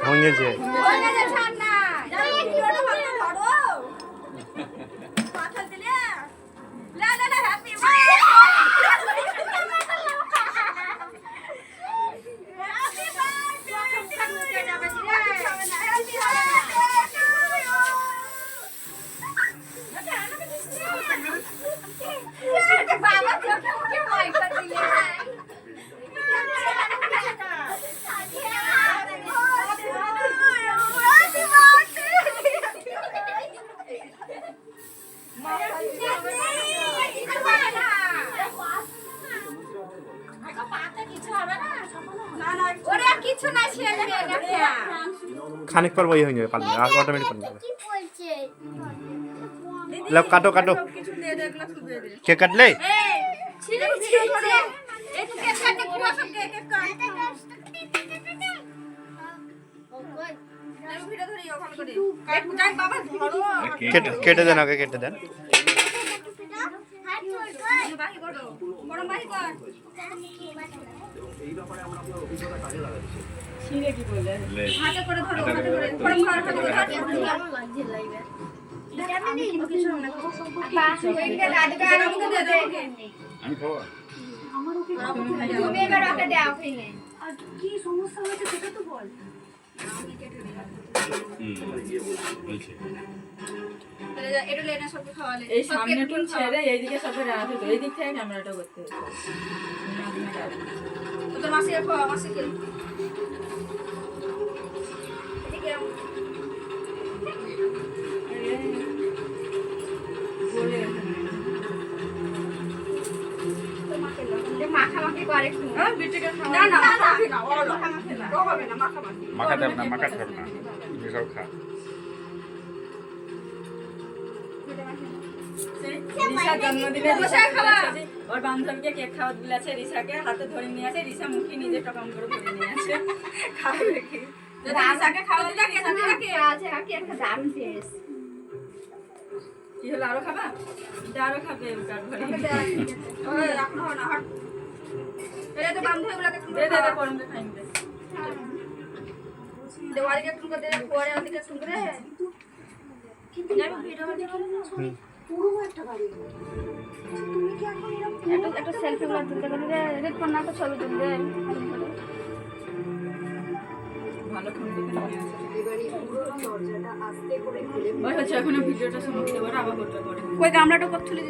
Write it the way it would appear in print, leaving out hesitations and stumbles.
ভেঙেছে খানিক পর বই হয়ে যাবে পারলে আর অটোমেটিক করে যাবে লাও কাটো কাটো কেক কাটলে কেটে দেন আগে কেটে দেন এই সামনে টুন ছেড়ে এইদিকে সব রাখতে তো এই দিক থেকে ক্যামেরাটা করতে হবে তো মাসি রাখো মাসি কে এদিকে বলে মাখামাখি করে একটু হ্যাঁ বিটিকে খাওয়া না না মাখামাখি না ওরা মাখামাখি না ও হবে না মাখামাখি মাখাতে না মাখাতে হবে না তুমি সব খা রিসার জন্মদিনে রিসা খাওয়া ওর বান্ধবীকে কেক খাওয়াতে দিয়েছে রিসাকে হাতে ধরে নিয়ে আসে রিসা মুখে নিজে টকাম করে ধরে নিয়ে আসে খাবে কি রিসাকে খাওয়াতে লাগে সাথে আছে কি একটা দারুণ টেস্ট কি হলো আরো খাবা আরো খাবে তার ঘরে ওই রাখো না হট এরা তো বান্ধবীগুলোকে দে দে দে পরমকে খাইন দে দেওয়ালিকে তুমকে দে পরে ওদিকে শুনরে যাবে ভিডিও মধ্যে পুরো একটা বাড়ি তুমি কি এখন এরকম একটা সেলফি গুলো তুলতে গেলে রে ফোন না তো ছবি তুলবে ভালো ফোন দিতে এবারে পুরো দরজাটা আস্তে করে খুলে ওই হচ্ছে এখন ভিডিওটা সমাপ্ত করে আবার করতে পারে কই গামলাটা করছিলি